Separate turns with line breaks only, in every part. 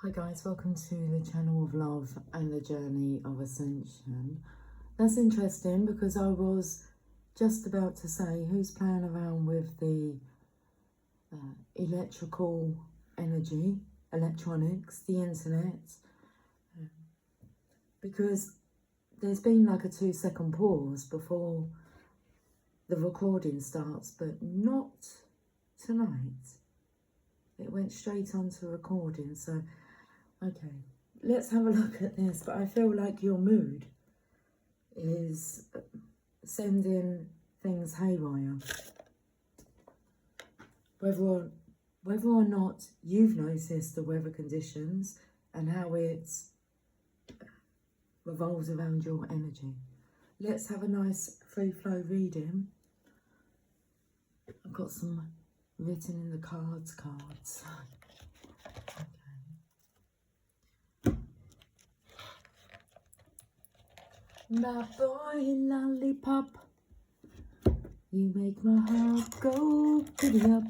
Hi guys, welcome to the channel of love and the journey of ascension. That's interesting because I was just about to say who's playing around with the electrical energy, electronics, the internet, because there's been like a 2-second pause before the recording starts, but not tonight. It went straight onto recording, so okay, let's have a look at this. But I feel like your mood is sending things haywire. Whether or not you've noticed the weather conditions and how it revolves around your energy. Let's have a nice free flow reading. I've got some written in the cards. My boy lollipop, you make my heart go giddy up.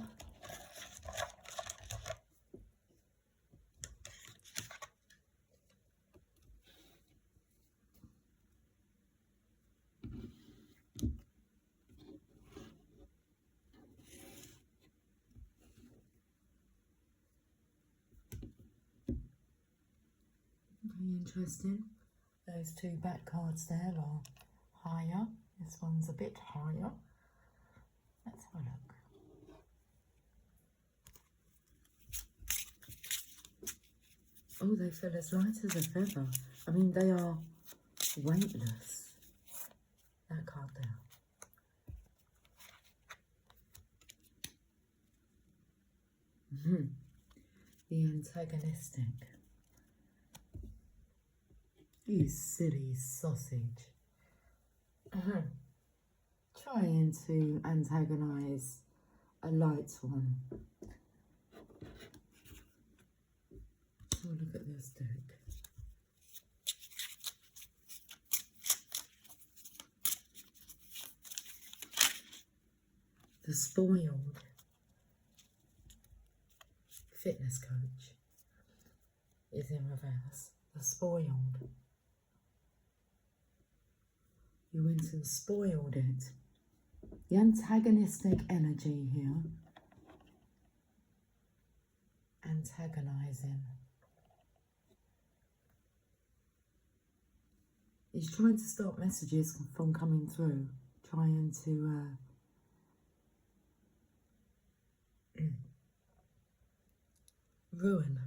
Very interesting. Those two back cards there are higher. This one's a bit higher. Let's have a look. Oh, they feel as light as a feather. I mean, they are weightless. That card there. The antagonistic. You silly sausage. Trying to antagonize a light one. Oh, look at this deck. The spoiled fitness coach is in reverse. The spoiled. You went and spoiled it. The antagonistic energy here. Antagonizing. He's trying to stop messages from coming through. Trying to ruin.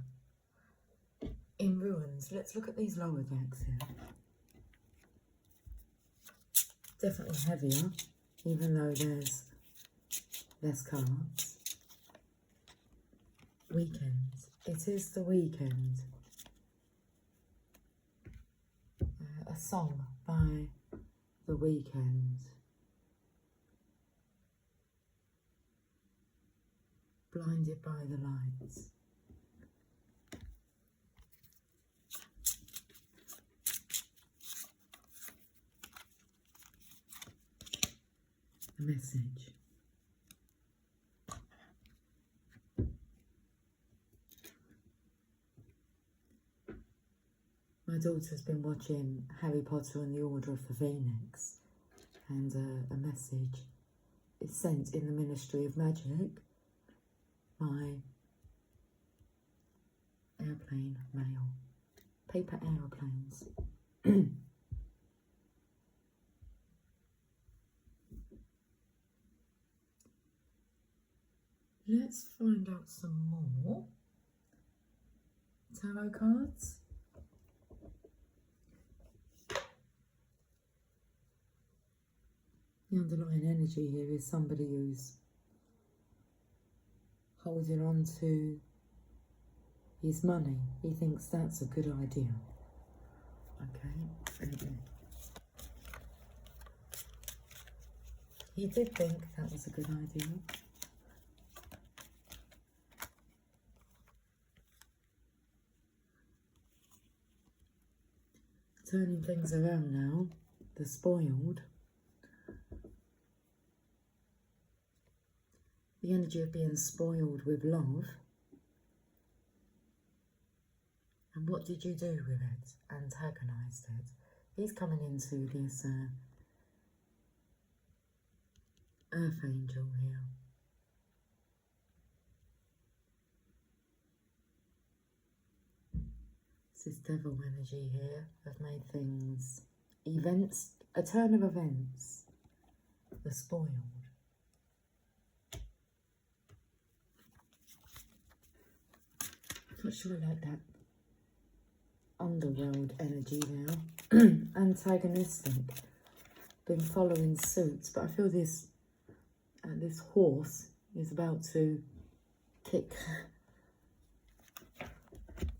In ruins. Let's look at these lower decks here. Definitely heavier, even though there's less cards. Weekend. It is the weekend. A song by The Weeknd. Blinded by the lights. A message. My daughter's been watching Harry Potter and the Order of the Phoenix, and a message is sent in the Ministry of Magic by airplane mail, paper aeroplanes. Let's find out some more tarot cards. The underlying energy here is somebody who's holding on to his money. He thinks that's a good idea. Okay. He did think that was a good idea. Turning things around now. The spoiled. The energy of being spoiled with love. And what did you do with it? Antagonised it. He's coming into this Earth Angel here. This devil energy here have made things, events, a turn of events, the spoiled. Not sure I like that underworld energy now. Antagonistic. Been following suit, but I feel this this horse is about to kick.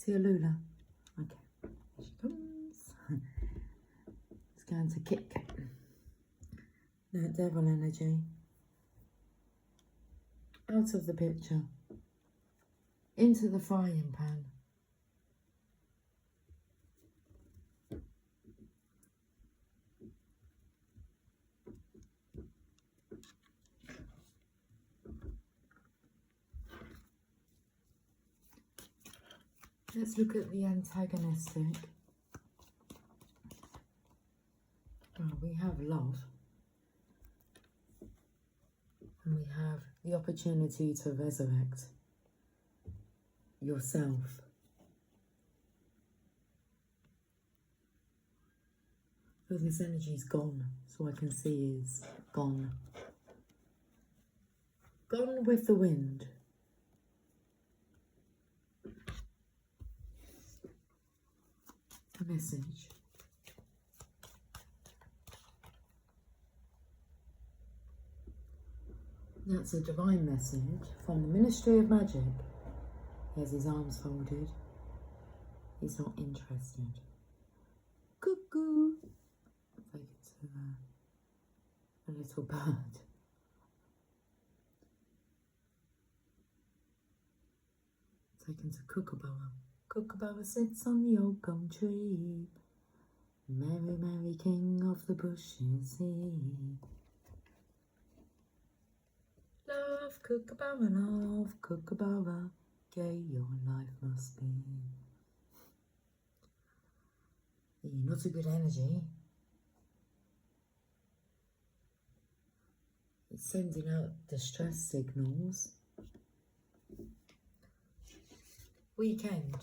Tialula. Okay, here she comes. It's going to kick. That devil energy. Out of the picture. Into the frying pan. Let's look at the antagonistic. Well, we have love. And we have the opportunity to resurrect yourself. So this energy is gone. So I can see is gone. Gone with the wind. A message. That's a divine message from the Ministry of Magic. He has his arms folded. He's not interested. Cuckoo. Take it to a little bird. Taken to Kookaburra. Kookaburra sits on the old gum tree. Merry, merry king of the bushes he. Love Kookaburra, love Kookaburra, gay your life must be. Not a good energy. It's sending out distress signals. Weekend.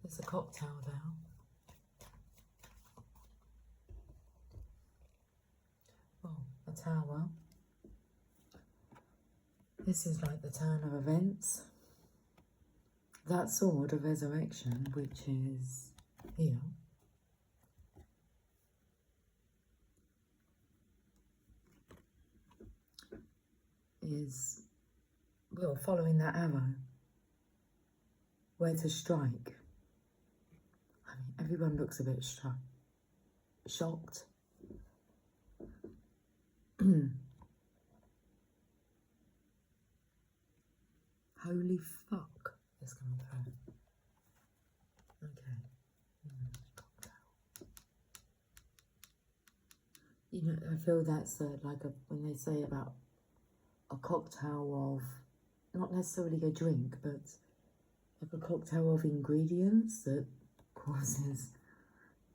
There's a cocktail now. Oh, a tower. This is like the turn of events. That sword of resurrection, which is here, is, well, following that arrow. Where to strike. I mean, everyone looks a bit shocked. Holy fuck is coming through. Okay. You know, I feel that's like when they say about a cocktail of, not necessarily a drink, but like a cocktail of ingredients that causes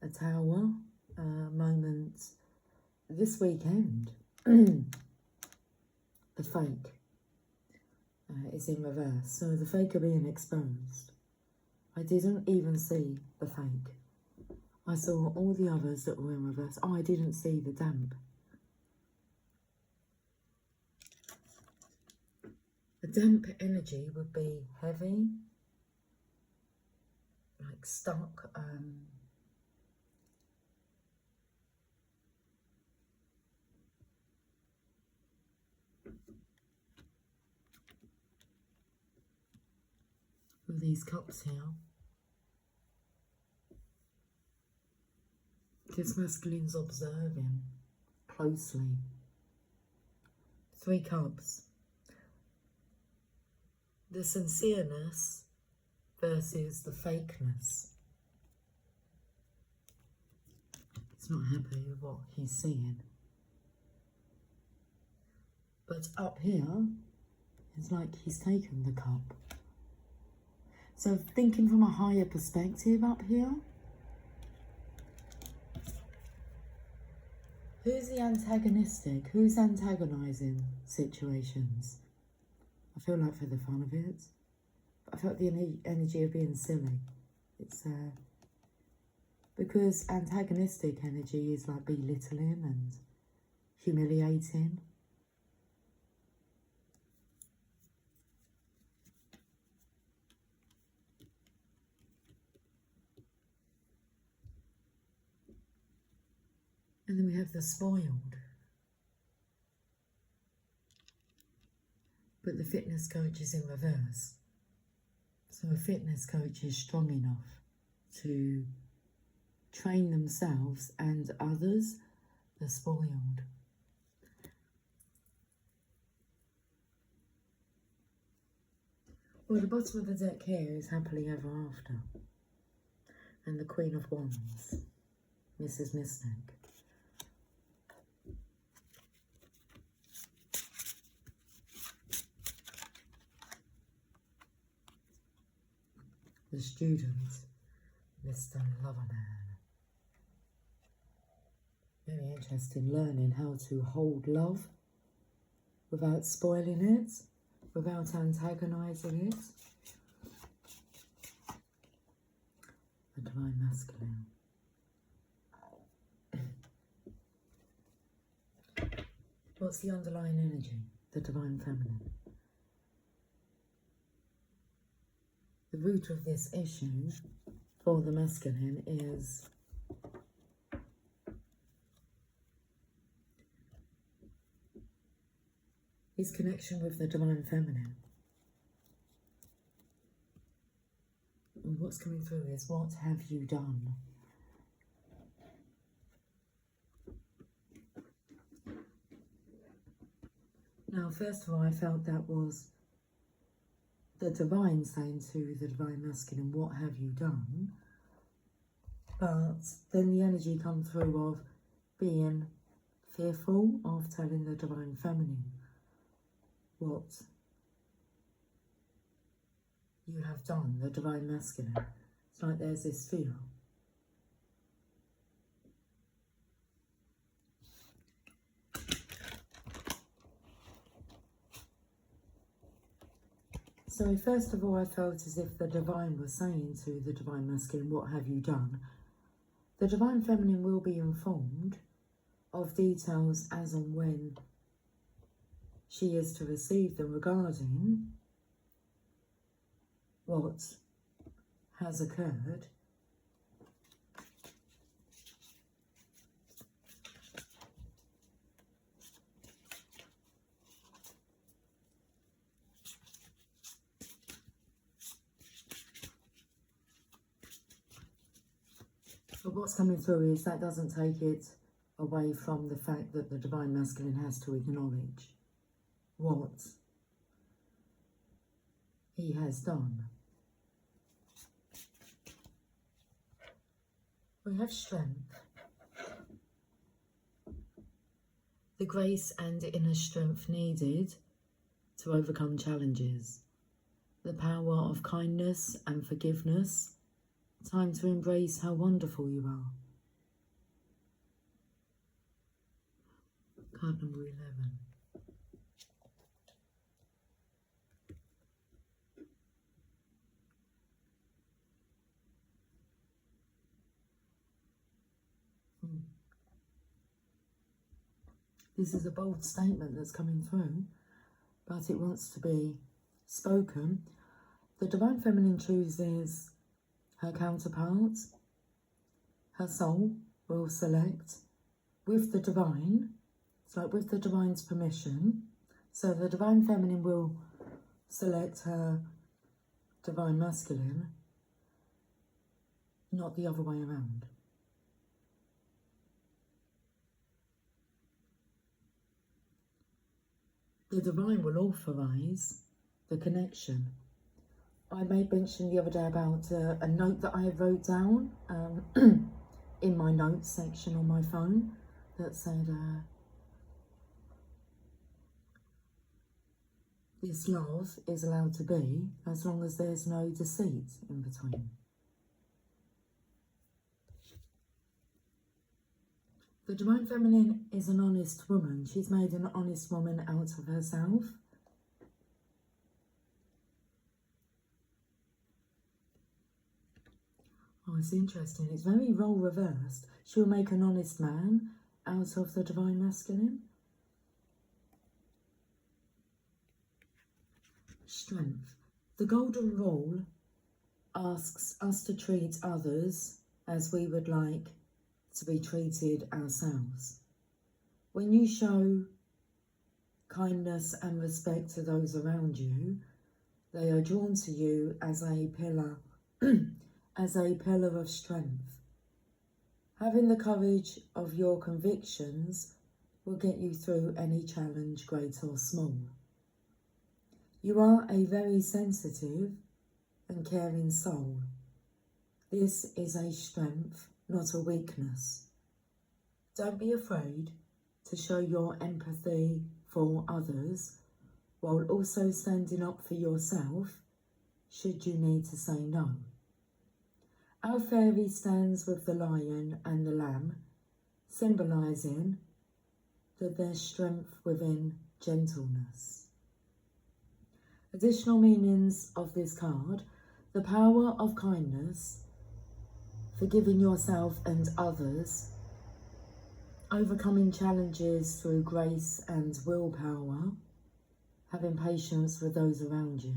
a tower moment this weekend. The fake is in reverse, so the fake are being exposed. I didn't even see the fake. I saw all the others that were in reverse. Oh, I didn't see the damp. The damp energy would be heavy, like stuck. With these cups here. This masculine's observing closely. 3 cups. The sincereness versus the fakeness. He's not happy with what he's seeing. But up here, it's like he's taken the cup So thinking from a higher perspective up here, who's the antagonistic? Who's antagonizing situations? I feel like for the fun of it. I felt the energy of being silly. It's because antagonistic energy is like belittling and humiliating. And then we have the spoiled. But the fitness coach is in reverse. So a fitness coach is strong enough to train themselves and others, the spoiled. Well, the bottom of the deck here is happily ever after. And the Queen of Wands, Mrs. Mystic. The student, Mr. Loverman. Very interesting, learning how to hold love without spoiling it, without antagonizing it. The Divine Masculine. What's the underlying energy? The Divine Feminine. The root of this issue for the masculine is his connection with the Divine Feminine. And what's coming through is, what have you done? Now, first of all, I felt that was the Divine saying to the Divine Masculine, what have you done? But then the energy come through of being fearful of telling the Divine Feminine what you have done, the Divine Masculine. It's like there's this fear. So first of all, I felt as if the Divine was saying to the Divine Masculine, what have you done? The Divine Feminine will be informed of details as and when she is to receive them regarding what has occurred. But what's coming through is that doesn't take it away from the fact that the Divine Masculine has to acknowledge what he has done. We have strength. The grace and inner strength needed to overcome challenges. The power of kindness and forgiveness. Time to embrace how wonderful you are. Card number 11. This is a bold statement that's coming through, but it wants to be spoken. The Divine Feminine chooses her counterpart. Her soul will select with the Divine, so with the Divine's permission. So the Divine Feminine will select her Divine Masculine, not the other way around. The Divine will authorise the connection. I made mention the other day about a note that I wrote down in my notes section on my phone that said, this love is allowed to be, as long as there's no deceit in between. The Divine Feminine is an honest woman. She's made an honest woman out of herself. Oh, it's interesting. It's very role reversed. She'll make an honest man out of the Divine Masculine. Strength. The Golden Rule asks us to treat others as we would like to be treated ourselves. When you show kindness and respect to those around you, they are drawn to you as a pillar, as a pillar of strength. Having the courage of your convictions will get you through any challenge, great or small. You are a very sensitive and caring soul. This is a strength, not a weakness. Don't be afraid to show your empathy for others while also standing up for yourself should you need to say no. Our fairy stands with the lion and the lamb, symbolising that there's strength within gentleness. Additional meanings of this card: the power of kindness, forgiving yourself and others, overcoming challenges through grace and willpower, having patience with those around you,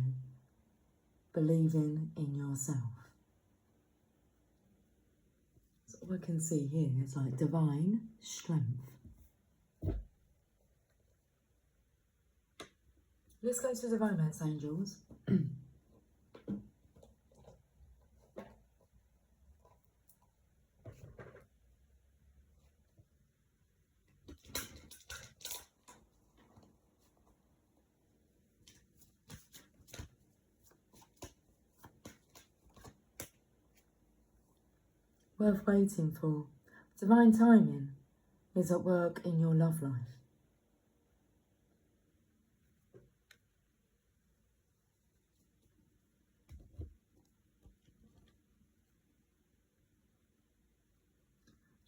believing in yourself. So all I can see here is like divine strength. Let's go to the romance angels. Worth waiting for. Divine timing is at work in your love life.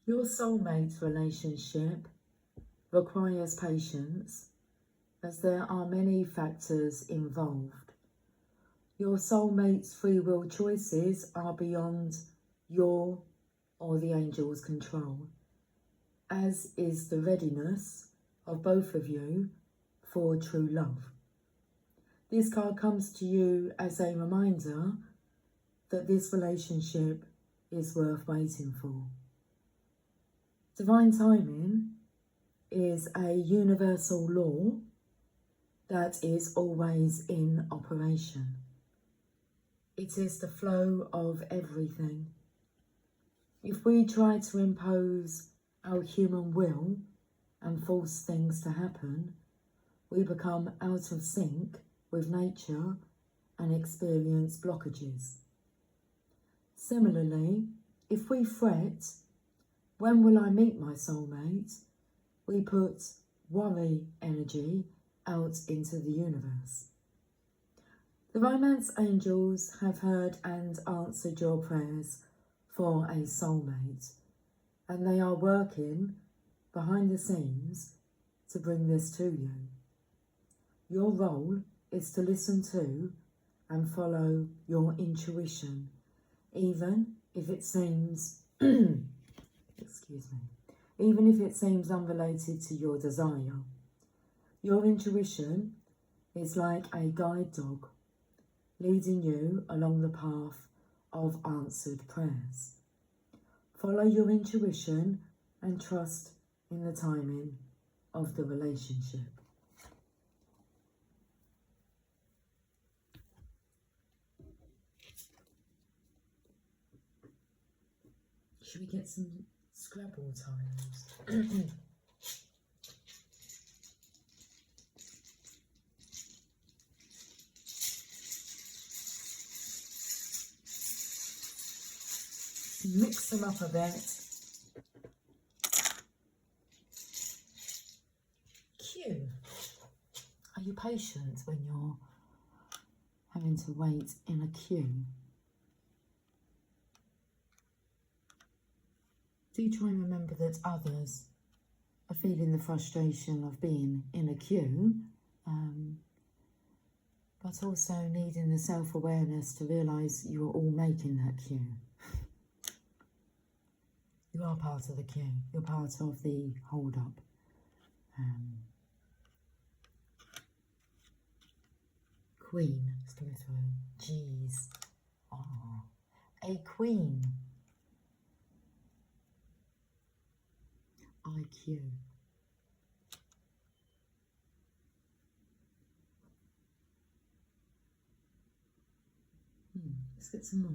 Your soulmate relationship requires patience, as there are many factors involved. Your soulmate's free will choices are beyond your or the angel's control, as is the readiness of both of you for true love. This card comes to you as a reminder that this relationship is worth waiting for. Divine timing is a universal law that is always in operation. It is the flow of everything. If we try to impose our human will and force things to happen, we become out of sync with nature and experience blockages. Similarly, if we fret, "When will I meet my soulmate?" we put worry energy out into the universe. The romance angels have heard and answered your prayers for a soulmate, and they are working behind the scenes to bring this to you. Your role is to listen to and follow your intuition, even if it seems even if it seems unrelated to your desire. Your intuition is like a guide dog leading you along the path of answered prayers. Follow your intuition and trust in the timing of the relationship. Should we get some Scrabble tiles? Mix them up a bit. Q, are you patient when you're having to wait in a queue. Do try and remember that others are feeling the frustration of being in a queue, but also needing the self-awareness to realise you're all making that queue. You are part of the queue. You're part of the hold-up. Queen, let's go through. G's. Ah, a queen. IQ. Let's get some more.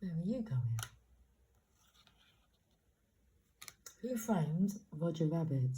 Where are you going? Who framed Roger Rabbit?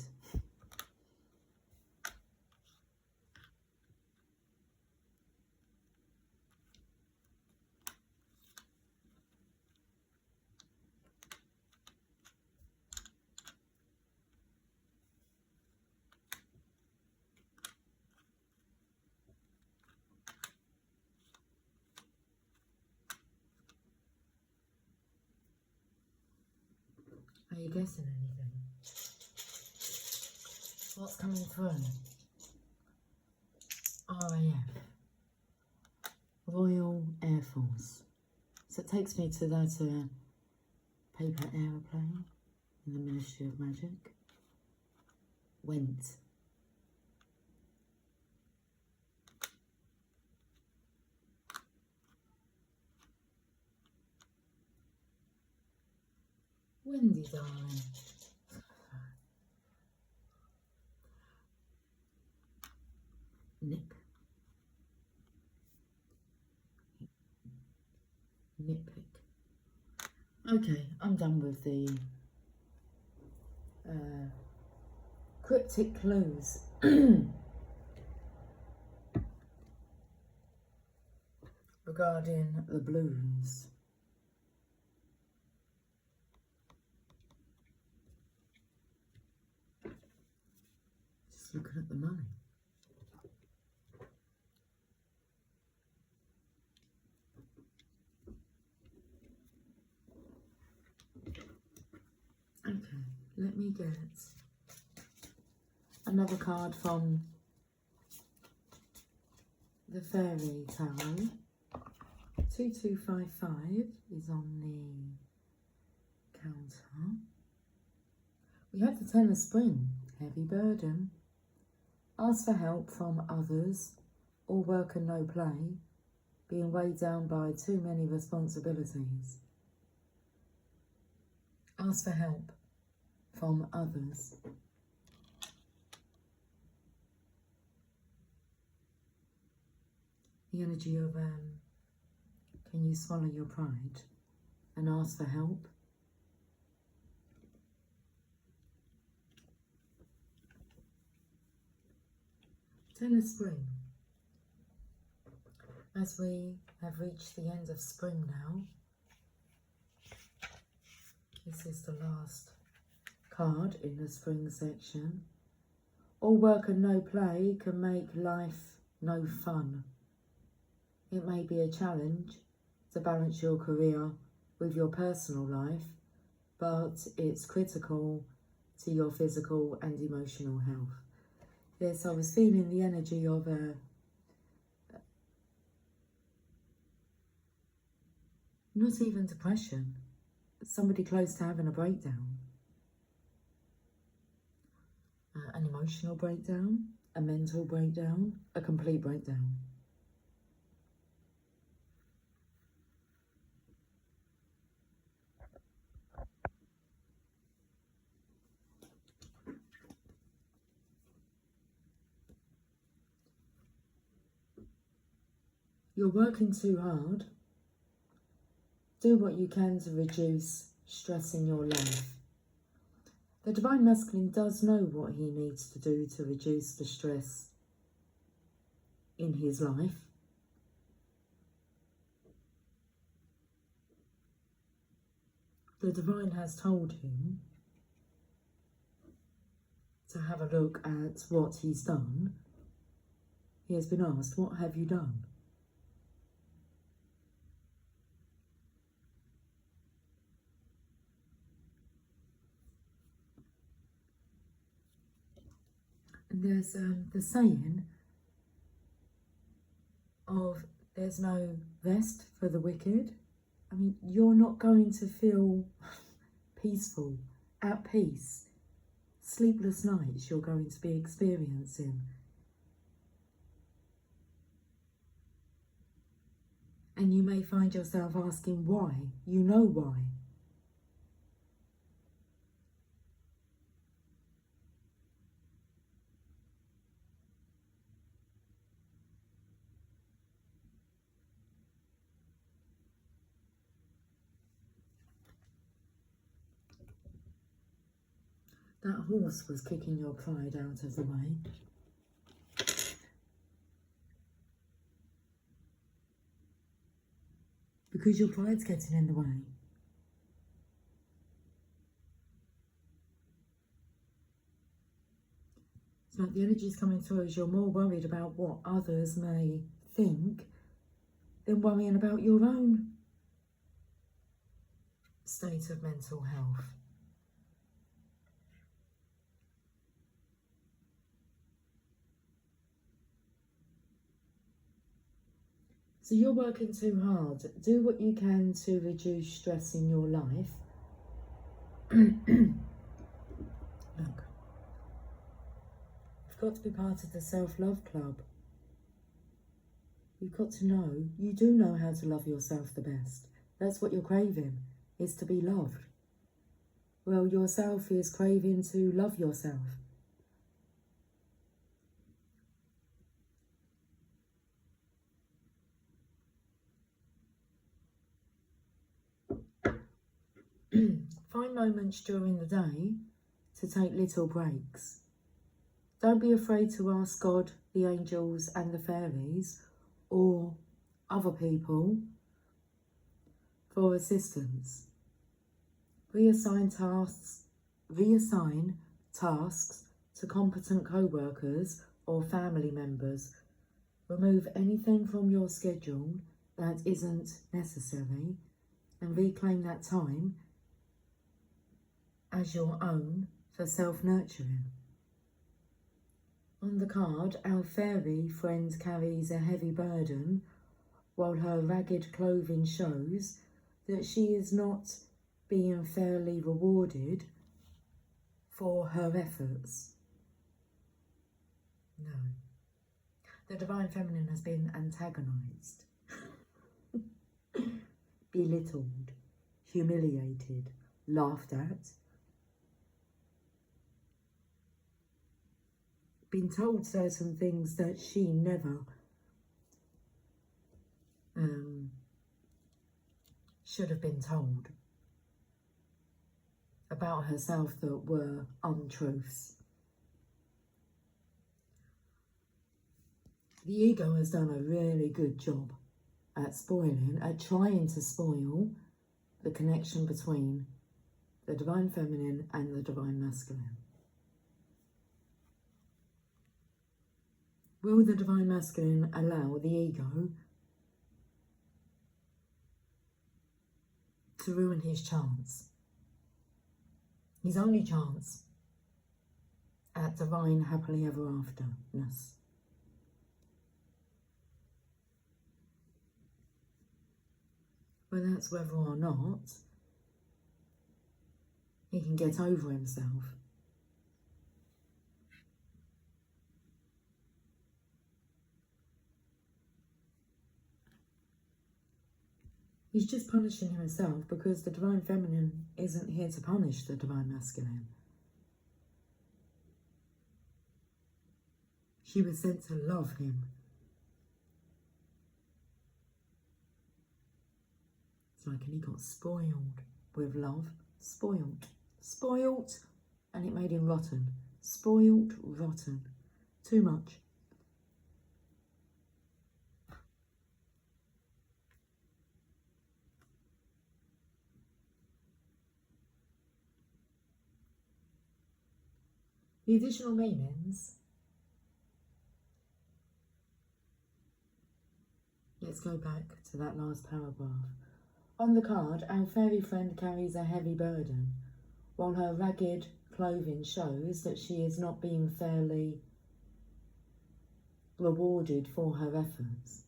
Are you guessing anything? What's coming through? RAF. Royal Air Force. So it takes me to that paper aeroplane in the Ministry of Magic. Went. Wendy, darling. Nip. Nitpick. Okay, I'm done with the cryptic clues. Regarding the blues. Just looking at the money. Okay, let me get another card from the Fairy Tarot. 2255 is on the counter. We have the Ten of Spring, heavy burden. Ask for help from others, all work and no play, being weighed down by too many responsibilities. Ask for help from others. The energy of can you swallow your pride and ask for help? Ten of Spring. As we have reached the end of spring now, this is the last card in the spring section. All work and no play can make life no fun. It may be a challenge to balance your career with your personal life, but it's critical to your physical and emotional health. Yes, I was feeling the energy of not even depression, somebody close to having a breakdown. An emotional breakdown, a mental breakdown, a complete breakdown. You're working too hard. Do what you can to reduce stress in your life. The Divine Masculine does know what he needs to do to reduce the stress in his life. The divine has told him to have a look at what he's done. He has been asked, what have you done? And there's the saying of there's no rest for the wicked. I mean, you're not going to feel peaceful, at peace. Sleepless nights you're going to be experiencing. And you may find yourself asking why. You know why. That horse was kicking your pride out of the way. Because your pride's getting in the way. It's like the energy's coming through as you're more worried about what others may think than worrying about your own state of mental health. So you're working too hard. Do what you can to reduce stress in your life. Look, you've got to be part of the self-love club. You've got to know, you do know how to love yourself the best. That's what you're craving, is to be loved. Well, yourself is craving to love yourself. Find moments during the day to take little breaks. Don't be afraid to ask God, the angels and the fairies or other people for assistance. Reassign tasks to competent co-workers or family members. Remove anything from your schedule that isn't necessary and reclaim that time as your own for self-nurturing. On the card, our fairy friend carries a heavy burden while her ragged clothing shows that she is not being fairly rewarded for her efforts. No. The Divine Feminine has been antagonised, belittled, humiliated, laughed at, been told certain things that she never should have been told about herself that were untruths. The ego has done a really good job at trying to spoil the connection between the Divine Feminine and the Divine Masculine. Will the Divine Masculine allow the ego to ruin his chance? His only chance at divine happily ever afterness. Well, that's whether or not he can get over himself. He's just punishing himself because the Divine Feminine isn't here to punish the Divine Masculine. She was sent to love him. It's like, and he got spoiled with love. Spoiled. Spoiled, and it made him rotten. Spoiled, rotten. Too much. The additional meanings. Let's go back to that last paragraph. On the card, our fairy friend carries a heavy burden, while her ragged clothing shows that she is not being fairly rewarded for her efforts.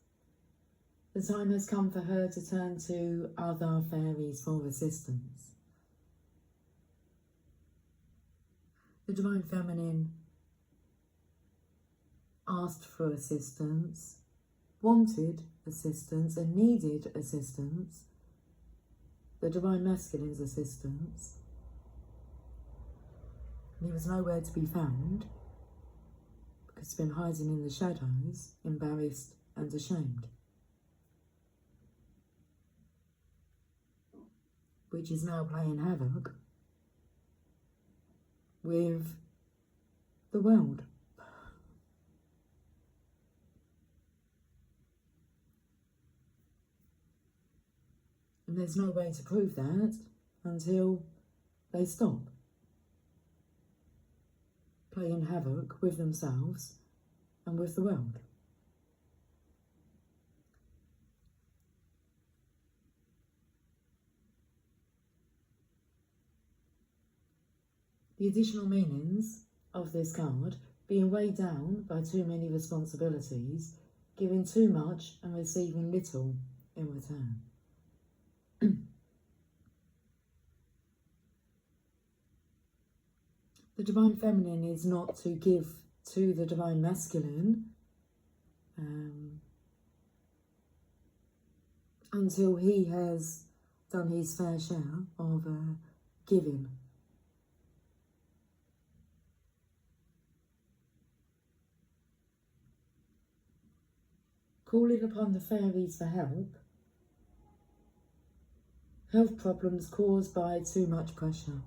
The time has come for her to turn to other fairies for assistance. The Divine Feminine asked for assistance, wanted assistance and needed assistance. The Divine Masculine's assistance. He was nowhere to be found because he's been hiding in the shadows, embarrassed and ashamed. Which is now playing havoc with the world. And there's no way to prove that until they stop playing havoc with themselves and with the world. The additional meanings of this card: being weighed down by too many responsibilities, giving too much and receiving little in return. The Divine Feminine is not to give to the Divine Masculine until he has done his fair share of giving. Calling upon the fairies for help. Health problems caused by too much pressure.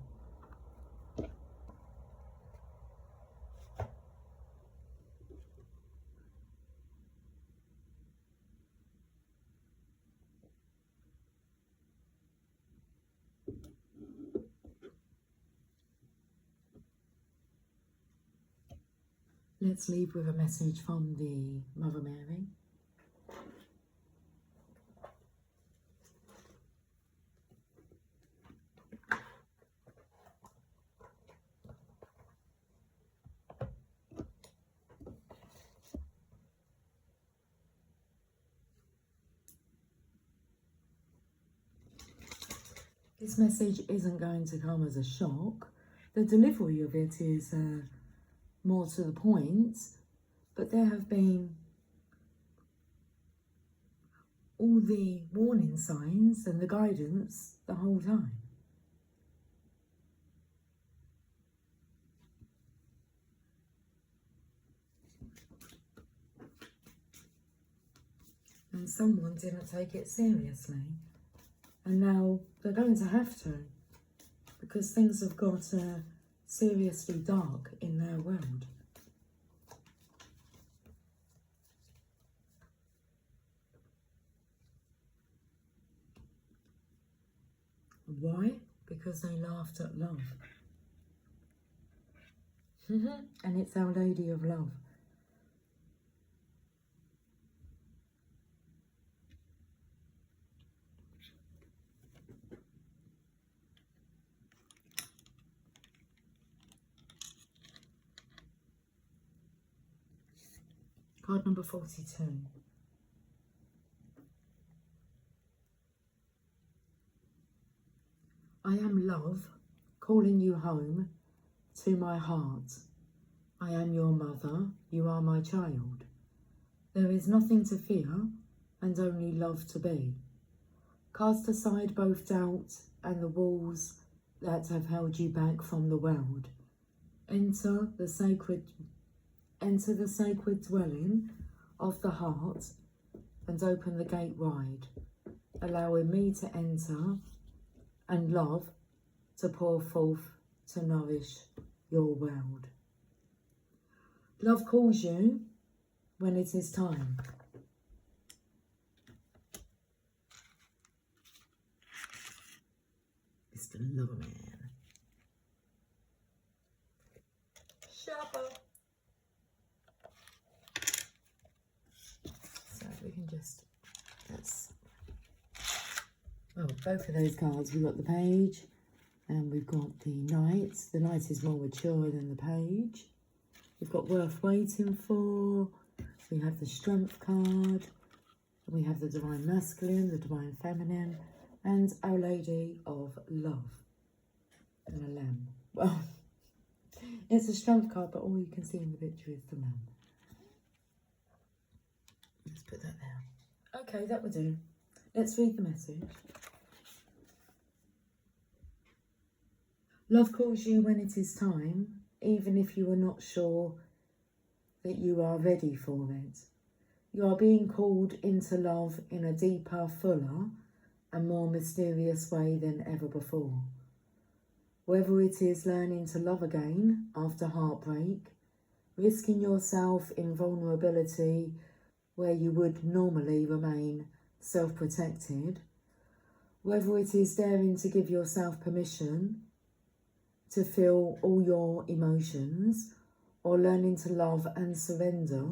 Let's leave with a message from the Mother Mary. This message isn't going to come as a shock. The delivery of it is more to the point, but there have been all the warning signs and the guidance the whole time. And someone didn't take it seriously. And now they're going to have to, because things have got seriously dark in their world. Why? Because they laughed at love. And it's Our Lady of Love. Card number 42. I am love, calling you home to my heart. I am your mother, you are my child. There is nothing to fear and only love to be. Cast aside both doubt and the walls that have held you back from the world. Enter the sacred dwelling of the heart and open the gate wide, allowing me to enter and love to pour forth to nourish your world. Love calls you when it is time. Mr. Loverman. Shabba. So we can just, both of those cards, we've got the Page and we've got the Knight. The Knight is more mature than the Page. We've got Worth Waiting For. We have the Strength card. We have the Divine Masculine, the Divine Feminine, and Our Lady of Love. And a lamb. Well, it's a Strength card, but all you can see in the picture is the lamb. Let's put that there. Okay, that will do. Let's read the message. Love calls you when it is time, even if you are not sure that you are ready for it. You are being called into love in a deeper, fuller, and more mysterious way than ever before. Whether it is learning to love again after heartbreak, risking yourself in vulnerability where you would normally remain self-protected, whether it is daring to give yourself permission to feel all your emotions, or learning to love and surrender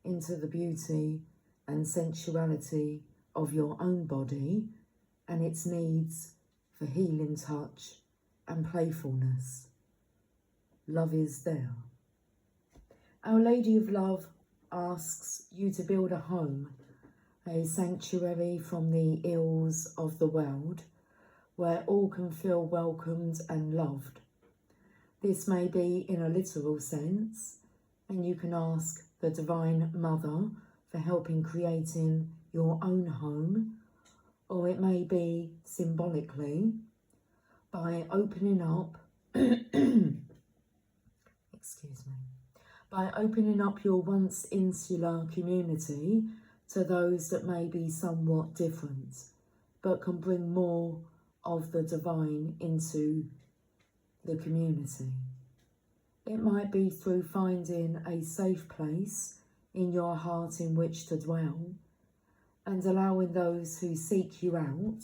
into the beauty and sensuality of your own body and its needs for healing touch and playfulness. Love is there. Our Lady of Love asks you to build a home, a sanctuary from the ills of the world, where all can feel welcomed and loved. This may be in a literal sense, and you can ask the Divine Mother for help in creating your own home, or it may be symbolically by opening up, by opening up your once insular community to those that may be somewhat different, but can bring more of the divine into the community. It might be through finding a safe place in your heart in which to dwell and allowing those who seek you out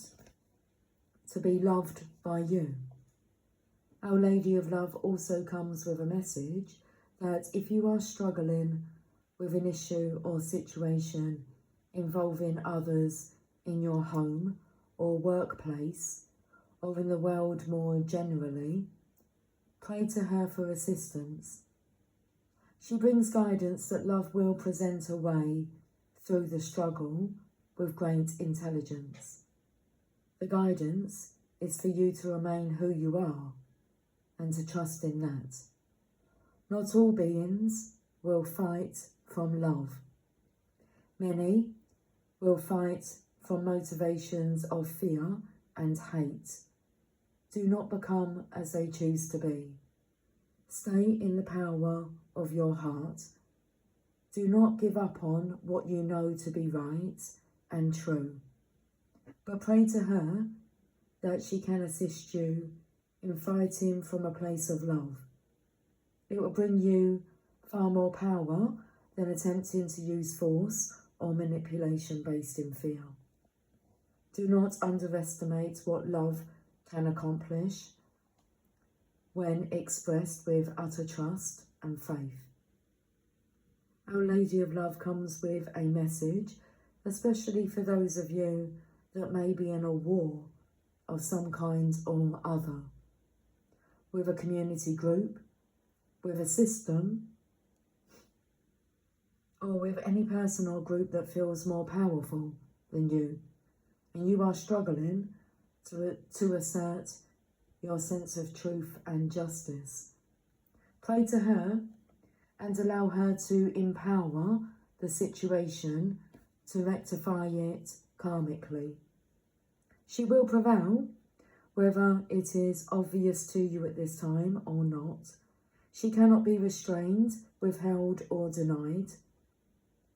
to be loved by you. Our Lady of Love also comes with a message that if you are struggling with an issue or situation involving others in your home or workplace or in the world more generally, pray to her for assistance. She brings guidance that love will present a way through the struggle with great intelligence. The guidance is for you to remain who you are and to trust in that. Not all beings will fight from love. Many will fight from motivations of fear and hate. Do not become as they choose to be. Stay in the power of your heart. Do not give up on what you know to be right and true, but pray to her that she can assist you in fighting from a place of love. It will bring you far more power than attempting to use force or manipulation based in fear. Do not underestimate what love can accomplish when expressed with utter trust and faith. Our Lady of Love comes with a message, especially for those of you that may be in a war of some kind or other, with a community group, with a system, or with any person or group that feels more powerful than you, and you are struggling to assert your sense of truth and justice. Pray to her and allow her to empower the situation to rectify it karmically. She will prevail, whether it is obvious to you at this time or not. She cannot be restrained, withheld or denied.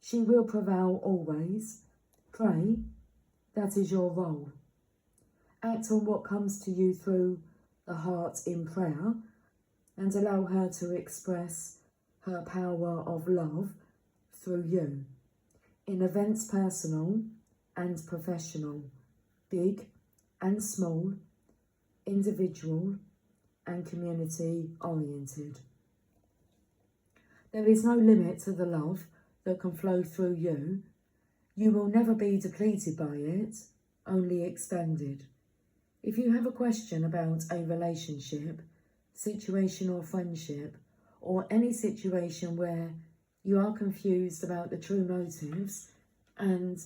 She will prevail always. Pray, that is your role. Act on what comes to you through the heart in prayer and allow her to express her power of love through you in events personal and professional, big and small, individual and community oriented. There is no limit to the love that can flow through you. You will never be depleted by it, only expanded. If you have a question about a relationship, situation or friendship, or any situation where you are confused about the true motives and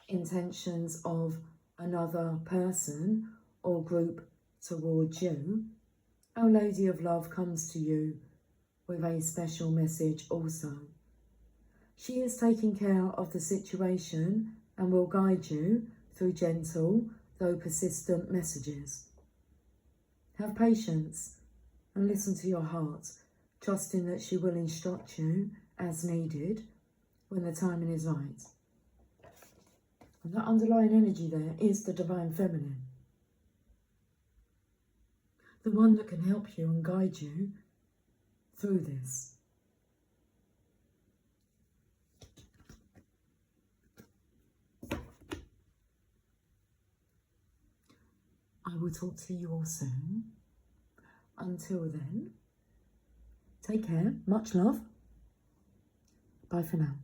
intentions of another person or group towards you, Our Lady of Love comes to you with a special message also. She is taking care of the situation and will guide you through gentle, though persistent messages. Have patience and listen to your heart, trusting that she will instruct you as needed when the timing is right. And that underlying energy there is the Divine Feminine. The one that can help you and guide you through this. I will talk to you all soon. Until then, take care, much love. Bye for now.